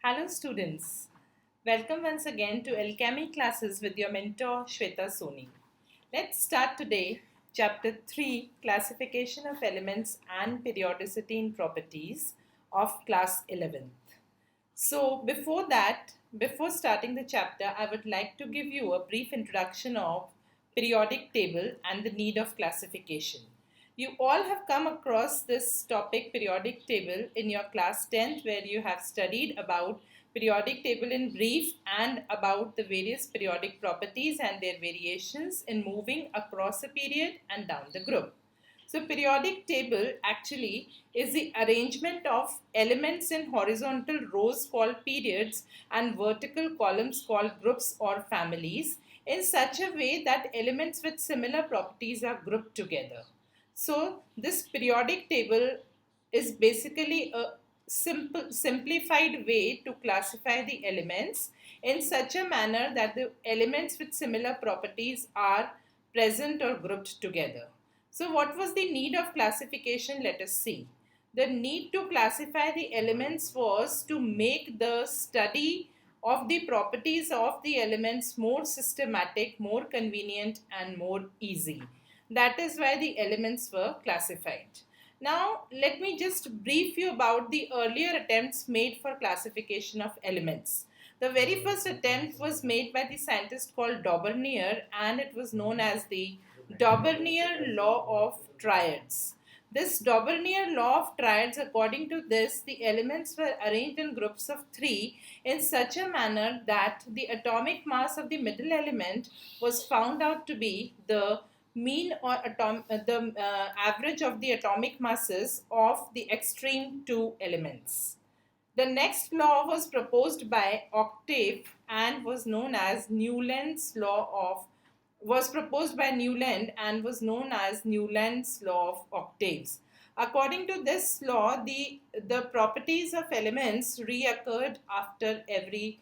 Hello students, welcome once again to Alchemy classes with your mentor Shweta Soni. Let's start today chapter 3 Classification of Elements and Periodicity in Properties of class 11th. So before starting the chapter, I would like to give you a brief introduction of periodic table and the need of classification. You all have come across this topic periodic table in your class 10th where you have studied about periodic table in brief and about the various periodic properties and their variations in moving across a period and down the group. So periodic table actually is the arrangement of elements in horizontal rows called periods and vertical columns called groups or families in such a way that elements with similar properties are grouped together. So this periodic table is basically a simplified way to classify the elements in such a manner that the elements with similar properties are present or grouped together. So what was the need of classification? Let us see. The need to classify the elements was to make the study of the properties of the elements more systematic, more convenient and more easy. That is why the elements were classified. Now, let me just brief you about the earlier attempts made for classification of elements. The very first attempt was made by the scientist called Daubernier, and it was known as the Daubernier law of triads. This Daubernier law of triads, according to this, the elements were arranged in groups of 3 in such a manner that the atomic mass of the middle element was found out to be the mean or average of the atomic masses of the extreme 2 elements. The next law was proposed by Octave and was known as Newland's law of octaves. According to this law, the properties of elements reoccurred after every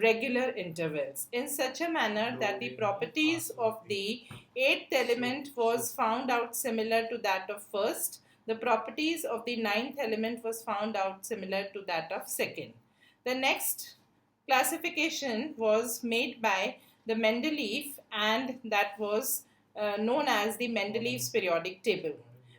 regular intervals in such a manner that the properties of the 8th element was found out similar to that of first. The properties of the 9th element was found out similar to that of second. The next classification was made by the Mendeleev, and that was known as the Mendeleev's periodic table.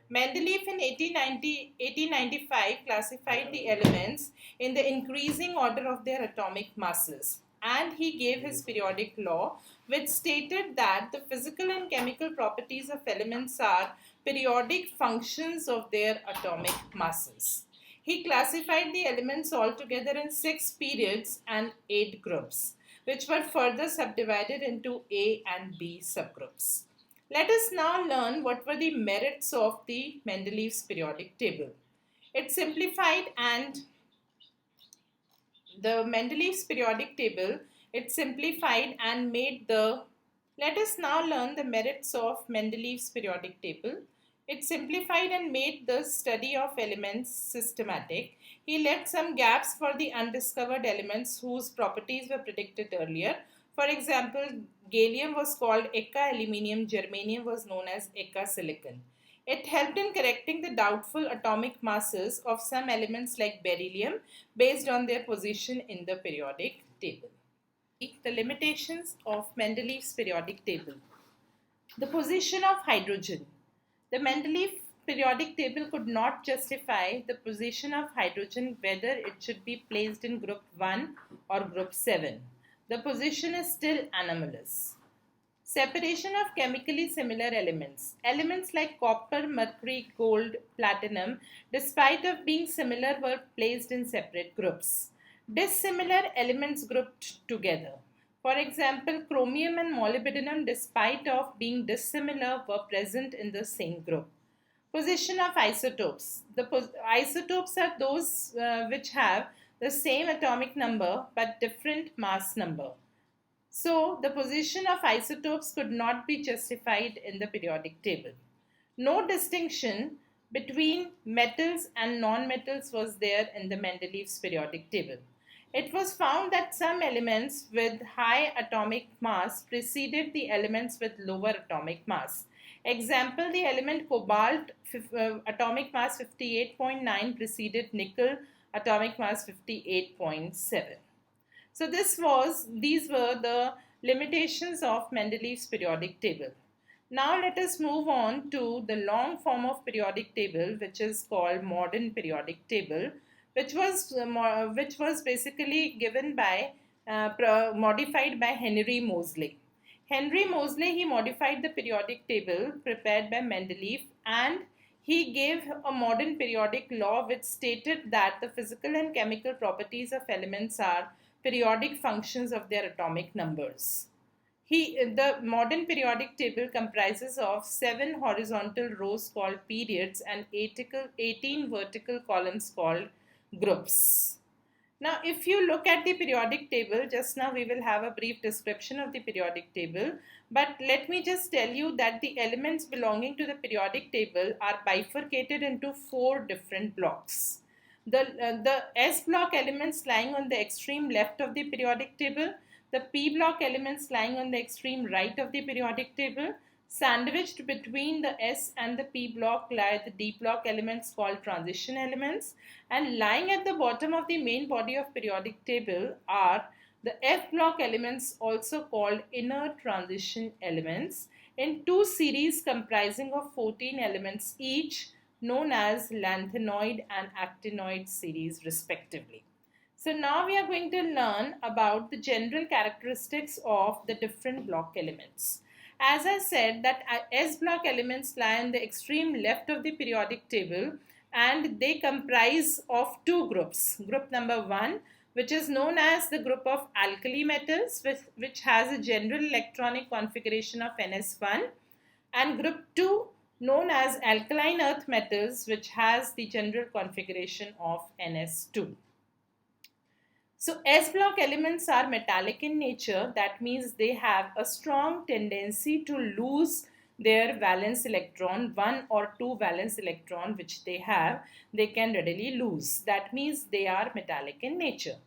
Mendeleev in 1895 classified the elements in the increasing order of their atomic masses, and he gave his periodic law which stated that the physical and chemical properties of elements are periodic functions of their atomic masses. He classified the elements altogether in 6 periods and 8 groups, which were further subdivided into A and B subgroups. Let us now learn what were the merits of the Mendeleev's periodic table. It simplified and made the. Let us now learn the merits of Mendeleev's periodic table. It simplified and made the study of elements systematic. He left some gaps for the undiscovered elements whose properties were predicted earlier. For example, gallium was called Eka aluminium, germanium was known as Eka silicon. It helped in correcting the doubtful atomic masses of some elements like beryllium based on their position in the periodic table. The limitations of Mendeleev's periodic table. The position of hydrogen. The Mendeleev periodic table could not justify the position of hydrogen, whether it should be placed in group 1 or group 7. The position is still anomalous. Separation of chemically similar elements. Elements like copper, mercury, gold, platinum, despite of being similar, were placed in separate groups. Dissimilar elements grouped together. For example, chromium and molybdenum, despite of being dissimilar, were present in the same group. Position of isotopes. The isotopes are those which have the same atomic number but different mass number. So, the position of isotopes could not be justified in the periodic table. No distinction between metals and non-metals was there in the Mendeleev's periodic table. It was found that some elements with high atomic mass preceded the elements with lower atomic mass. Example, the element cobalt, atomic mass 58.9, preceded nickel, atomic mass 58.7. So these were the limitations of Mendeleev's periodic table. Now let us move on to the long form of periodic table, which is called modern periodic table, which was basically given by modified by Henry Moseley. Henry Moseley, he modified the periodic table prepared by Mendeleev, and he gave a modern periodic law which stated that the physical and chemical properties of elements are periodic functions of their atomic numbers. The modern periodic table comprises of 7 horizontal rows called periods and 18 vertical columns called groups. Now, if you look at the periodic table, just now we will have a brief description of the periodic table, but let me just tell you that the elements belonging to the periodic table are bifurcated into 4 different blocks. The S block elements lying on the extreme left of the periodic table, the P block elements lying on the extreme right of the periodic table, sandwiched between the S and the P block lie the D block elements called transition elements, and lying at the bottom of the main body of periodic table are the F block elements, also called inner transition elements, in 2 series comprising of 14 elements each, known as lanthanoid and actinoid series respectively. So now we are going to learn about the general characteristics of the different block elements. As I said, that S block elements lie on the extreme left of the periodic table, and they comprise of 2 groups. Group number 1, which is known as the group of alkali metals, which has a general electronic configuration of Ns1, and group 2, known as alkaline earth metals, which has the general configuration of Ns2. So S block elements are metallic in nature. That means they have a strong tendency to lose their valence electron, 1 or 2 valence electron which they have, they can readily lose. That means they are metallic in nature.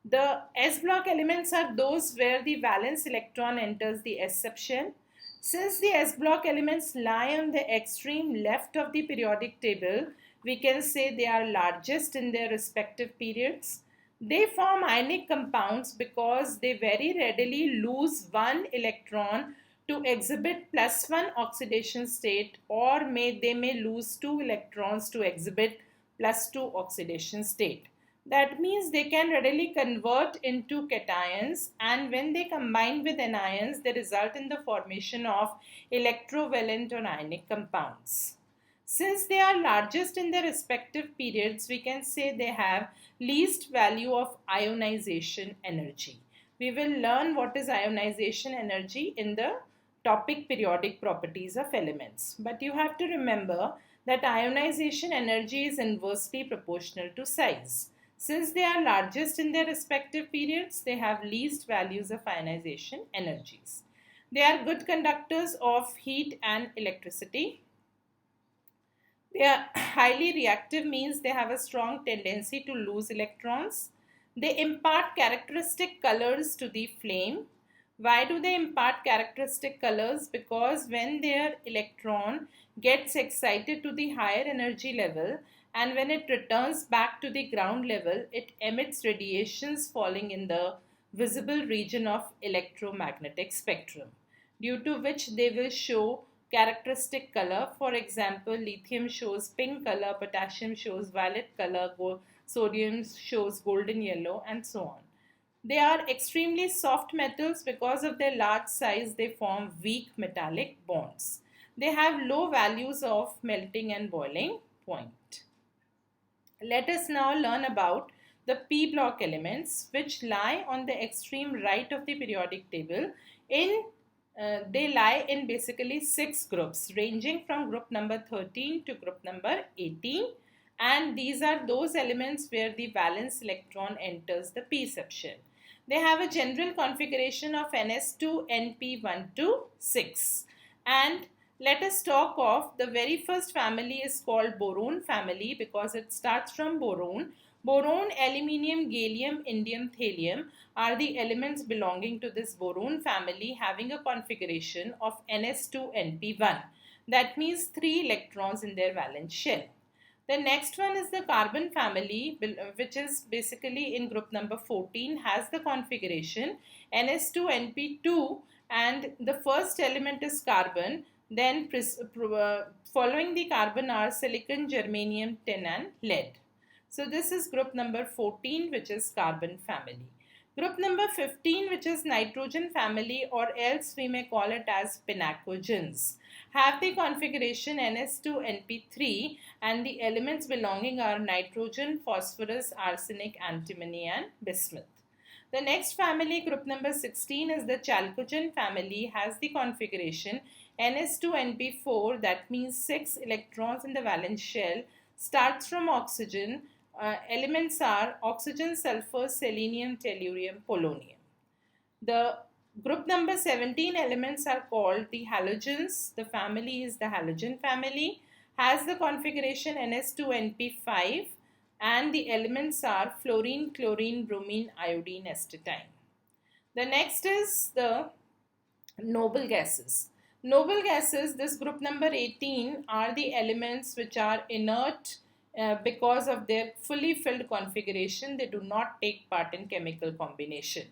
The S block elements are those where the valence electron enters the S subshell. Since the S block elements lie on the extreme left of the periodic table, we can say they are largest in their respective periods. They form ionic compounds because they very readily lose 1 electron to exhibit +1 oxidation state, or they may lose 2 electrons to exhibit +2 oxidation state. That means they can readily convert into cations, and when they combine with anions, they result in the formation of electrovalent or ionic compounds. Since they are largest in their respective periods, we can say they have least value of ionization energy. We will learn what is ionization energy in the topic periodic properties of elements. But you have to remember that ionization energy is inversely proportional to size. Since they are largest in their respective periods, they have least values of ionization energies. They are good conductors of heat and electricity. They are highly reactive, means they have a strong tendency to lose electrons. They impart characteristic colors to the flame. Why do they impart characteristic colors? Because when their electron gets excited to the higher energy level, and when it returns back to the ground level, it emits radiations falling in the visible region of electromagnetic spectrum, due to which they will show characteristic color. For example, lithium shows pink color, potassium shows violet color, sodium shows golden yellow, and so on. They are extremely soft metals. Because of their large size, they form weak metallic bonds. They have low values of melting and boiling point. Let us now learn about the P block elements, which lie on the extreme right of the periodic table. They lie in basically 6 groups, ranging from group number 13 to group number 18, and these are those elements where the valence electron enters the p subshell. They have a general configuration of Ns2 Np1 to 6, and let us talk of the very first family is called boron family because it starts from boron. Boron, aluminium, gallium, indium, thallium are the elements belonging to this boron family, having a configuration of Ns2 Np1. That means 3 electrons in their valence shell. The next one is the carbon family, which is basically in group number 14, has the configuration Ns2Np2, and the first element is carbon. Then following the carbon are silicon, germanium, tin and lead. So this is group number 14, which is carbon family. Group number 15, which is nitrogen family, or else we may call it as pinacogens, have the configuration Ns2Np3, and the elements belonging are nitrogen, phosphorus, arsenic, antimony and bismuth. The next family, group number 16, is the chalcogen family, has the configuration Ns2Np4, that means 6 electrons in the valence shell, starts from oxygen. Elements are oxygen, sulfur, selenium, tellurium, polonium. The group number 17 elements are called the halogens. The family is the halogen family, has the configuration Ns2Np5, and the elements are fluorine, chlorine, bromine, iodine, astatine. The next is the noble gases. Noble gases, this group number 18, are the elements which are inert because of their fully filled configuration. They do not take part in chemical combination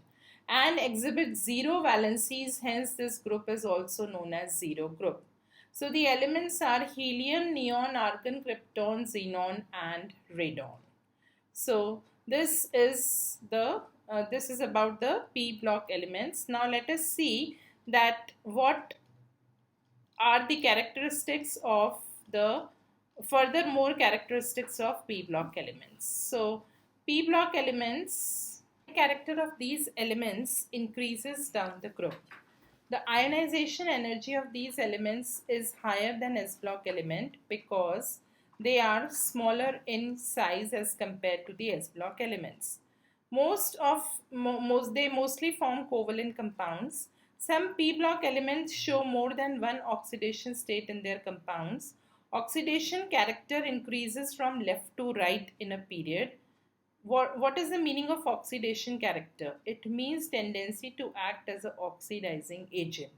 and exhibit zero valencies, hence this group is also known as zero group. So the elements are helium, neon, argon, krypton, xenon and radon. So this is about the p block elements. Now let us see that what are the characteristics of the furthermore characteristics of p block elements. So p block elements, the character of these elements increases down the group. The ionization energy of these elements is higher than s block element because they are smaller in size as compared to the s block elements. They mostly form covalent compounds. Some p block elements show more than one oxidation state in their compounds. Oxidation character increases from left to right in a period. What is the meaning of oxidation character? It means tendency to act as an oxidizing agent.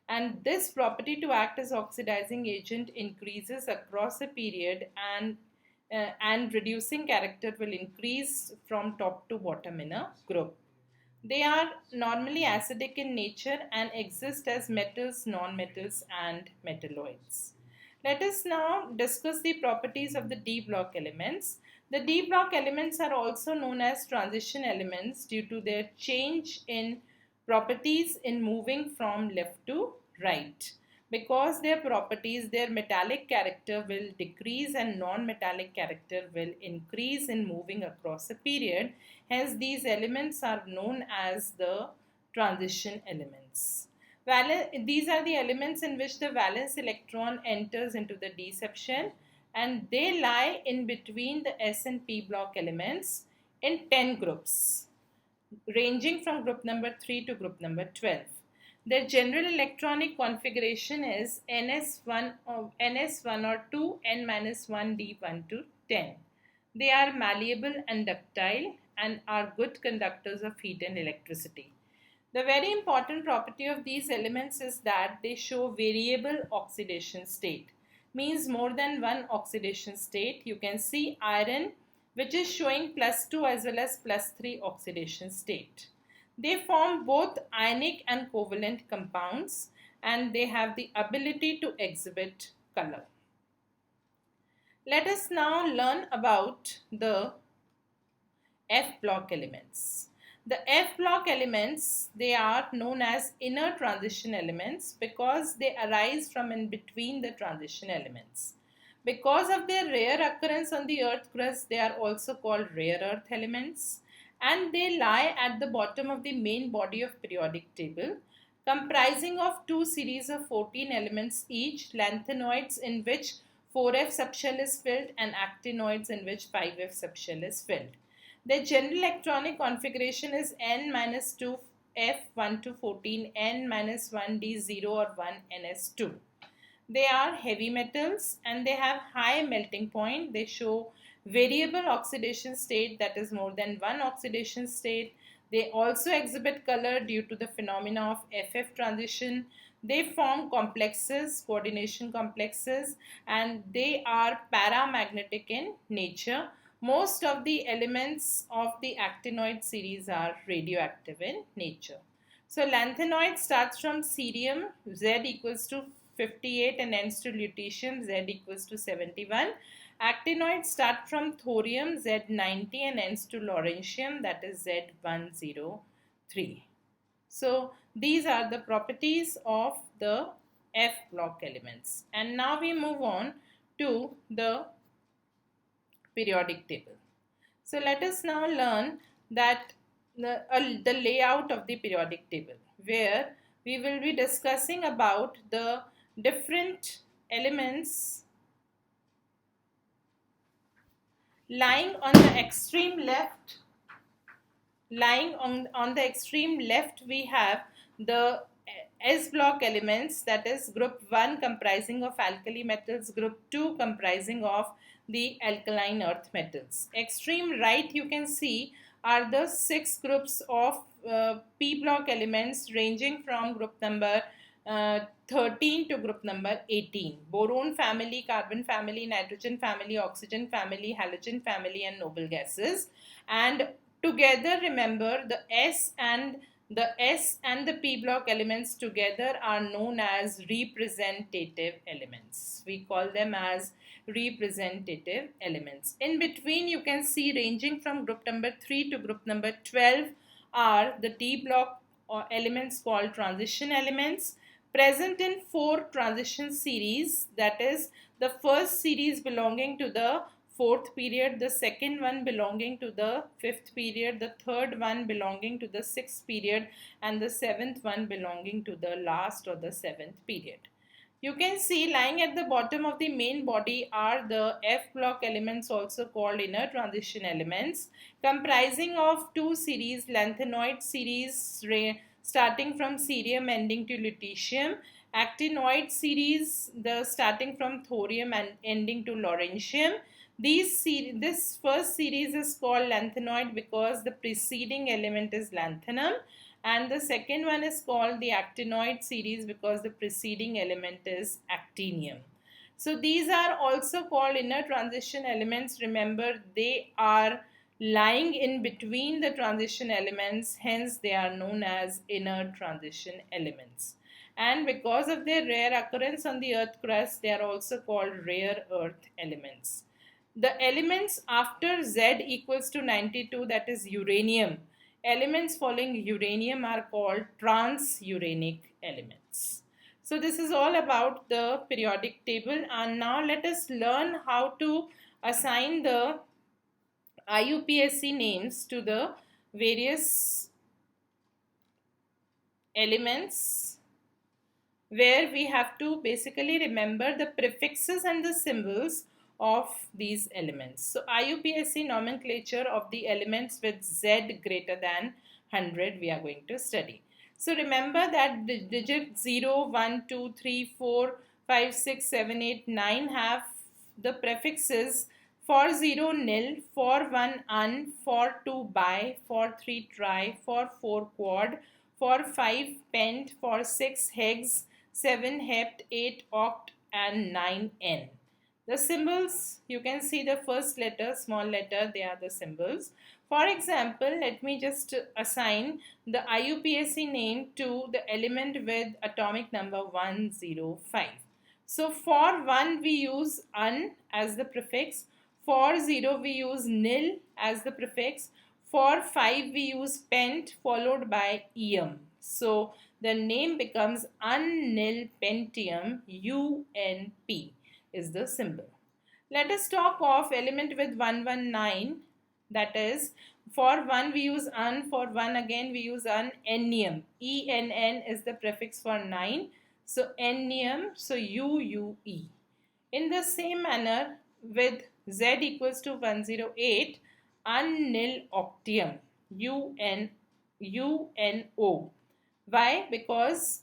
And this property to act as oxidizing agent increases across a period, and reducing character will increase from top to bottom in a group. They are normally acidic in nature and exist as metals, nonmetals and metalloids. Let us now discuss the properties of the d block elements. The d block elements are also known as transition elements due to their change in properties in moving from left to right. Because their properties, their metallic character will decrease and non-metallic character will increase in moving across a period. Hence, these elements are known as the transition elements. These are the elements in which the valence electron enters into the d subshell, and they lie in between the s and p block elements in 10 groups, ranging from group number 3 to group number 12. Their general electronic configuration is NS1 or 2, N-1, D1 to 10. They are malleable and ductile and are good conductors of heat and electricity. The very important property of these elements is that they show variable oxidation state. Means more than one oxidation state. You can see iron, which is showing +2 as well as +3 oxidation state. They form both ionic and covalent compounds, and they have the ability to exhibit color. Let us now learn about the F block elements. The F block elements, they are known as inner transition elements because they arise from in between the transition elements. Because of their rare occurrence on the earth crust, they are also called rare earth elements, and they lie at the bottom of the main body of periodic table, comprising of two series of 14 elements each, lanthanoids in which 4f subshell is filled and actinoids in which 5f subshell is filled. The general electronic configuration is N-2 F1 to 14, N-1 D0 or 1 NS2. They are heavy metals and they have high melting point. They show variable oxidation state, that is more than one oxidation state. They also exhibit color due to the phenomena of FF transition. They form complexes, coordination complexes, and they are paramagnetic in nature. Most of the elements of the actinoid series are radioactive in nature. So lanthanoid starts from cerium, Z equals to 58, and ends to lutetium, Z equals to 71. Actinoids start from thorium, Z90, and ends to lawrencium, that is Z103. So these are the properties of the F block elements. And now we move on to the periodic table. So let us now learn that the layout of the periodic table, where we will be discussing about the different elements lying on the extreme left. Lying on the extreme left, we have the S block elements, that is group 1 comprising of alkali metals, group 2 comprising of the alkaline earth metals. Extreme right, you can see, are the 6 groups of P block elements ranging from group number 13 to group number 18. Boron family, carbon family, nitrogen family, oxygen family, halogen family, and noble gases. And together, remember, the S and the P block elements together are known as representative elements. We call them as representative elements. In between, you can see, ranging from group number 3 to group number 12 are the T block elements called transition elements, present in 4 transition series. That is, the first series belonging to the 4th period, the second one belonging to the 5th period, the third one belonging to the 6th period, and the 7th one belonging to the last or the 7th period. You can see, lying at the bottom of the main body are the F block elements, also called inner transition elements, comprising of 2 series, lanthanoid series starting from cerium ending to lutetium, actinoid series starting from thorium and ending to lawrencium. This first series is called lanthanoid because the preceding element is lanthanum, and the second one is called the actinoid series because the preceding element is actinium. So these are also called inner transition elements. Remember, they are lying in between the transition elements, hence they are known as inner transition elements. And because of their rare occurrence on the earth crust, they are also called rare earth elements. The elements after Z equals to 92, that is uranium, elements following uranium are called transuranic elements. So this is all about the periodic table, and now let us learn how to assign the IUPAC names to the various elements, where we have to basically remember the prefixes and the symbols of these elements. So IUPAC nomenclature of the elements with Z greater than 100 we are going to study. So remember that the digit 0, 1, 2, 3, 4, 5, 6, 7, 8, 9 have the prefixes for 0 nil, for 1 un, for 2 bi, for 3 tri, for 4 quad, for 5 pent, for 6 hex, 7 hept, 8 oct, and 9 n. The symbols, you can see the first letter, small letter, they are the symbols. For example, let me just assign the IUPAC name to the element with atomic number 105. So for 1 we use un as the prefix, for 0 we use nil as the prefix, for 5 we use pent followed by ium. So the name becomes unnil pentium, UNP is the symbol. Let us talk of element with 119, that is, for 1 we use un, for 1 again we use un, ennium, ENN is the prefix for 9, so ennium, so UUE. In the same manner, with Z equals to 108, unnil octium, UNO. Why? Because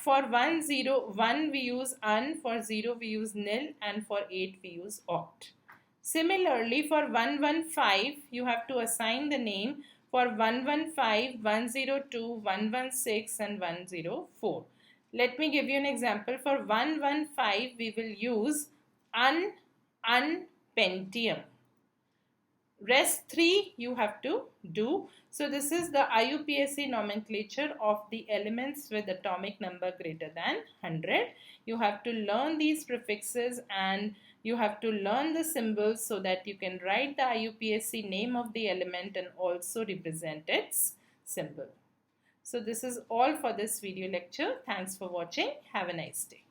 for 101 we use un, for 0 we use nil, and for 8 we use oct. Similarly, for 115 you have to assign the name for 115, 102, 116 and 104. Let me give you an example. For 115, we will use pentium. Rest 3 you have to do. So this is the IUPAC nomenclature of the elements with atomic number greater than 100. You have to learn these prefixes and you have to learn the symbols so that you can write the IUPAC name of the element and also represent its symbol. So this is all for this video lecture. Thanks for watching. Have a nice day.